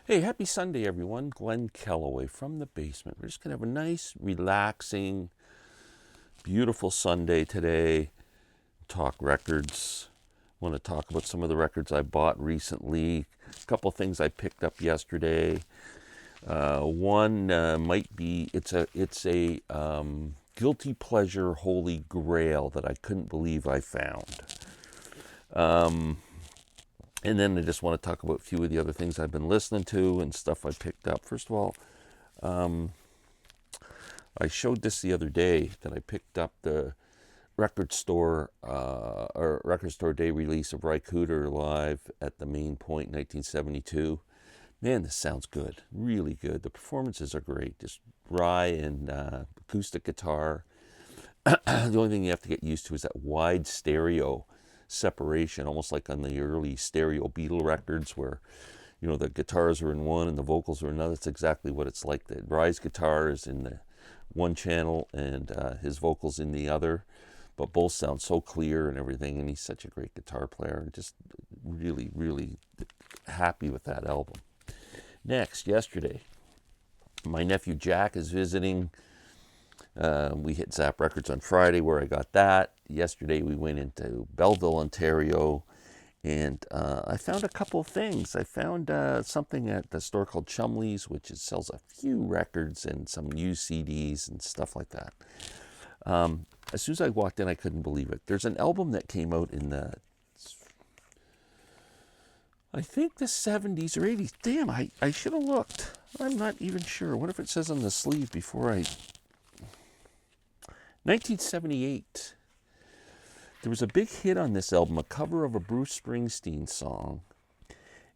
Hey, happy Sunday, everyone. Glenn Kellaway from the basement. We're just going to have a nice, relaxing, beautiful Sunday today. Talk records. Want to talk about some of the records I bought recently. A couple things I picked up yesterday. One might be it's a guilty pleasure holy grail that I couldn't believe I found. And then I just want to talk about a few of the other things I've been listening to and stuff I picked up. First of all, I showed this the other day that I picked up the record store day release of Rikur live at the Main Point 1972. Man, this sounds good, really good. The performances are great, just Rye and acoustic guitar. The only thing you have to get used to is that wide stereo separation, almost like on the early stereo Beatle records where, the guitars are in one and the vocals are in another. It's exactly what it's like. The Rye's guitar is in the one channel and his vocals in the other, but both sound so clear and everything, and he's such a great guitar player, and just really, really happy with that album. Next, yesterday, my nephew Jack is visiting. We hit Zap Records on Friday where I got that. Yesterday we went into Belleville, Ontario, and I found a couple of things. I found something at the store called Chumley's, which sells a few records and some used CDs and stuff like that. As soon as I walked in, I couldn't believe it. There's an album that came out in I think the 70s or 80s. Damn, I should have looked. I'm not even sure. What if it says on the sleeve before 1978. There was a big hit on this album, a cover of a Bruce Springsteen song.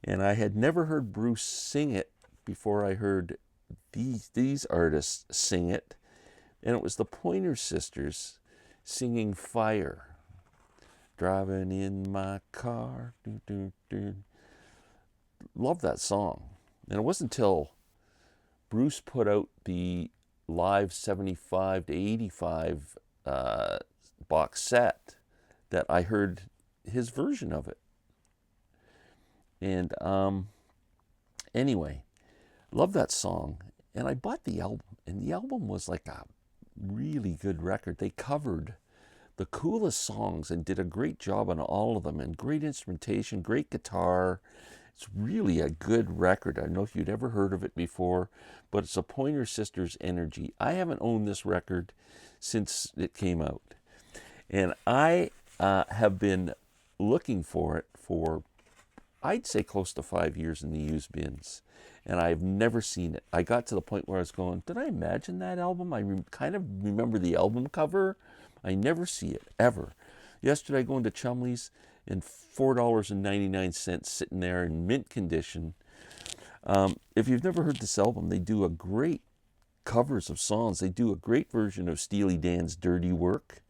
And I had never heard Bruce sing it before I heard these artists sing it. And it was the Pointer Sisters singing Fire. Driving in my car. Doo, doo, doo. Love that song. And it wasn't until Bruce put out the live 75 to 85 box set that I heard his version of it. And anyway, love that song. And I bought the album, and the album was like a really good record. They covered the coolest songs and did a great job on all of them, and great instrumentation, great guitar. It's really a good record. I don't know if you'd ever heard of it before, but it's a Pointer Sisters energy. I haven't owned this record since it came out, and I have been looking for it for, I'd say, close to 5 years in the used bins, and I've never seen it. I got to the point where I was going, did I imagine that album? I kind of remember the album cover. I never see it, ever. Yesterday, going to Chumley's, and $4.99 sitting there in mint condition. If you've never heard this album, they do a great covers of songs. They do a great version of Steely Dan's Dirty Work.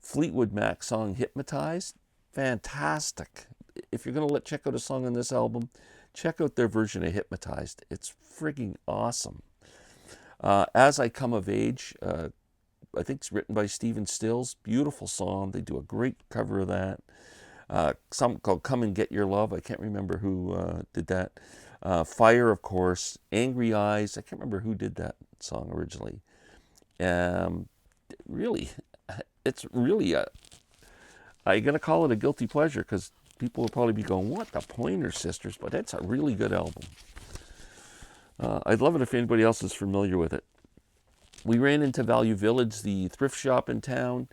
Fleetwood Mac song Hypnotized. Fantastic. If you're going to check out a song on this album, check out their version of Hypnotized. It's frigging awesome. As I Come of Age, I think it's written by Stephen Stills. Beautiful song. They do a great cover of that. Something called Come and Get Your Love. I can't remember who did that. Fire, of course. Angry Eyes. I can't remember who did that song originally. Really, it's really I'm going to call it a guilty pleasure because people will probably be going, what, the Pointer Sisters? But it's a really good album. I'd love it if anybody else is familiar with it. We ran into Value Village, the thrift shop in town,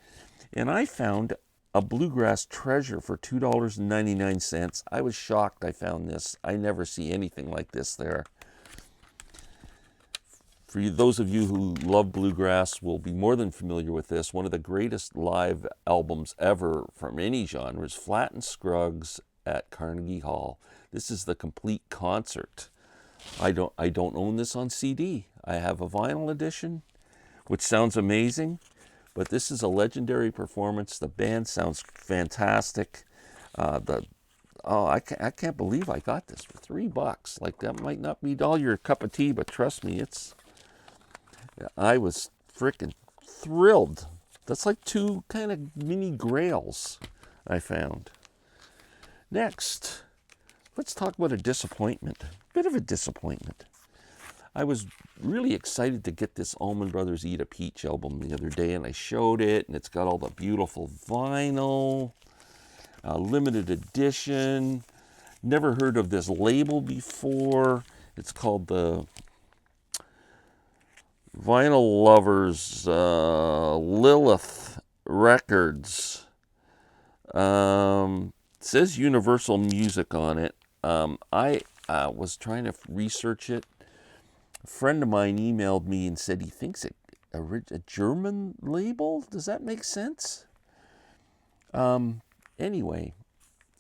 and I found a Bluegrass Treasure for $2.99. I was shocked I found this. I never see anything like this there. For those of you who love bluegrass will be more than familiar with this. One of the greatest live albums ever from any genre is Flatten Scruggs at Carnegie Hall. This is the complete concert. I don't own this on CD. I have a vinyl edition, which sounds amazing. But this is a legendary performance. The band sounds fantastic. I can't believe I got this for $3. Like, that might not be all your cup of tea, but trust me, I was freaking thrilled. That's like two kind of mini grails I found. Next, let's talk about a disappointment. Bit of a disappointment. I was really excited to get this Almond Brothers Eat a Peach album the other day, and I showed it, and it's got all the beautiful vinyl, limited edition. Never heard of this label before. It's called the Vinyl Lovers Lilith Records. It says Universal Music on it. I was trying to research it. A friend of mine emailed me and said he thinks it a German label. Does that make sense? Anyway,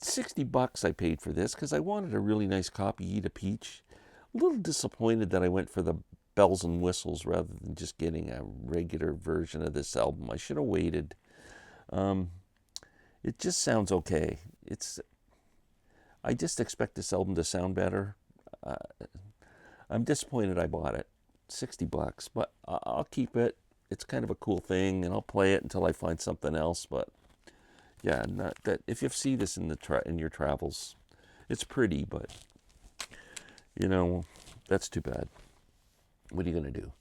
$60 I paid for this because I wanted a really nice copy, Eat a Peach. A little disappointed that I went for the bells and whistles rather than just getting a regular version of this album. I should have waited. It just sounds okay. I just expect this album to sound better. I'm disappointed I bought it. $60, but I'll keep it. It's kind of a cool thing, and I'll play it until I find something else. But yeah, not that if you see this in your travels, it's pretty, but that's too bad. What are you gonna do?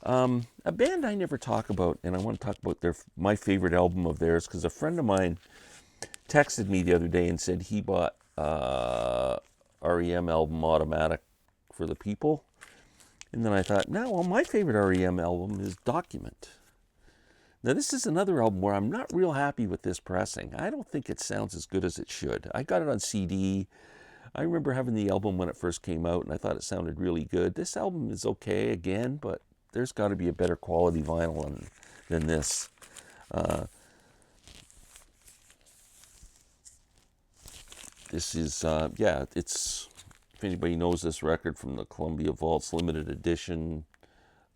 A band I never talk about, and I want to talk about my favorite album of theirs because a friend of mine texted me the other day and said he bought REM album Automatic for the People. And then I thought, my favorite REM album is Document. Now, this is another album where I'm not real happy with this pressing. I don't think it sounds as good as it should. I got it on CD. I remember having the album when it first came out, and I thought it sounded really good. This album is okay again, but there's got to be a better quality vinyl than this. This is, it's... If anybody knows this record from the Columbia Vaults limited edition,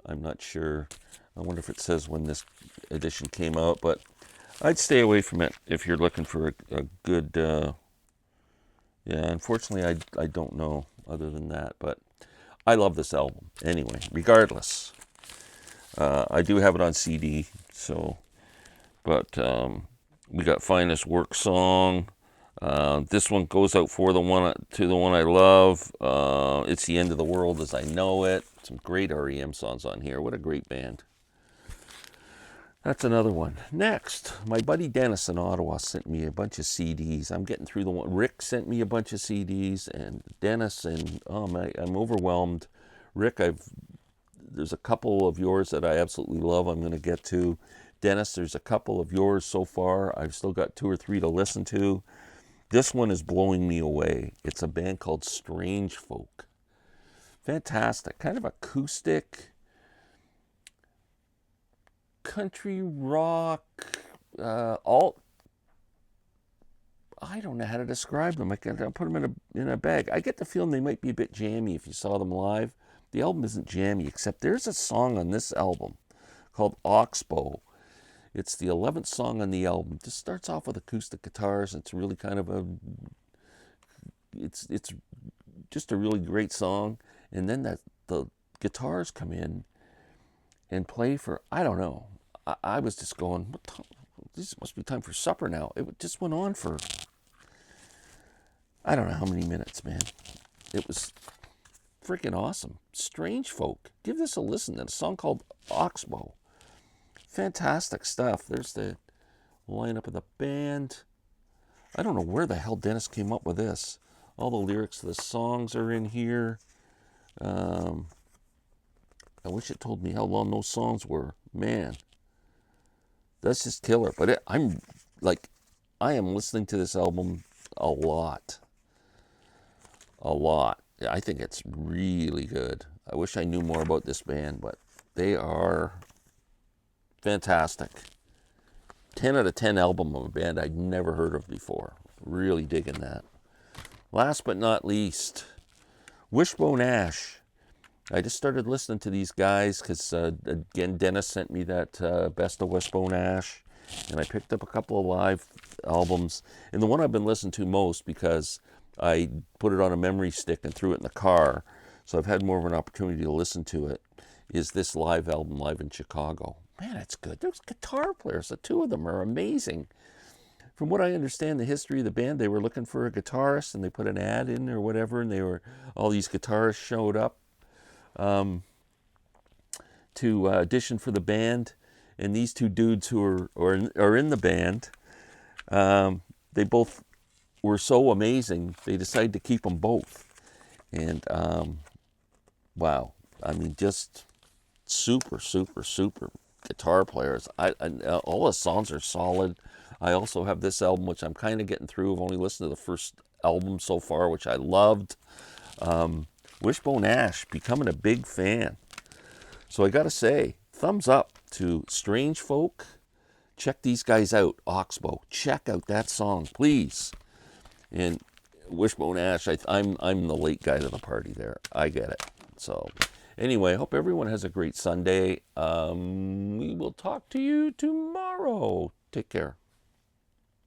I'm not sure. I wonder if it says when this edition came out, but I'd stay away from it if you're looking for a good... unfortunately, I don't know other than that, but I love this album. Anyway, regardless, I do have it on CD, but we got Finest Work Song. This one goes out to the one I love. It's the End of the World as I Know It. Some great REM songs on here. What a great band. That's another one. Next, my buddy Dennis in Ottawa sent me a bunch of CDs. I'm getting through the one. Rick sent me a bunch of CDs, and Dennis, and I'm overwhelmed. Rick, there's a couple of yours that I absolutely love. I'm going to get to. Dennis, there's a couple of yours so far. I've still got 2 or 3 to listen to. This one is blowing me away. It's a band called Strange Folk. Fantastic. Kind of acoustic, country rock, alt. I don't know how to describe them. I'll put them in a bag. I get the feeling they might be a bit jammy if you saw them live. The album isn't jammy, except there's a song on this album called Oxbow. It's the 11th song on the album. Just starts off with acoustic guitars. It's really kind of it's just a really great song. And then the guitars come in and play for, I don't know. I was just going, this must be time for supper now. It just went on for, I don't know how many minutes, man. It was freaking awesome. Strange Folk. Give this a listen. There's a song called Oxbow. Fantastic stuff. There's the lineup of the band. I don't know where the hell Dennis came up with this. All the lyrics to the songs are in here. I wish it told me how long those songs were. Man, that's just killer. But I am listening to this album a lot. I think it's really good. I wish I knew more about this band, but they are fantastic. 10 out of 10 album of a band I'd never heard of before. Really digging that. Last but not least, Wishbone Ash. I just started listening to these guys because, again, Dennis sent me that Best of Wishbone Ash, and I picked up a couple of live albums. And the one I've been listening to most, because I put it on a memory stick and threw it in the car, so I've had more of an opportunity to listen to it, is this live album, Live in Chicago. Man, it's good. Those guitar players, the 2 of them are amazing. from what I understand, the history of the band, they were looking for a guitarist, and they put an ad in or whatever, and all these guitarists showed up to audition for the band. And these two dudes who are in the band, they both were so amazing, they decided to keep them both. And wow, I mean, just super, super, super guitar players. All the songs are solid. I also have this album, which I'm kind of getting through. I've only listened to the first album so far, which I loved. Wishbone Ash, becoming a big fan. So I got to say, thumbs up to Strange Folk. Check these guys out, Oxbow. Check out that song, please. And Wishbone Ash, I'm the late guy to the party there. I get it. So anyway, I hope everyone has a great Sunday. We will talk to you tomorrow. Take care.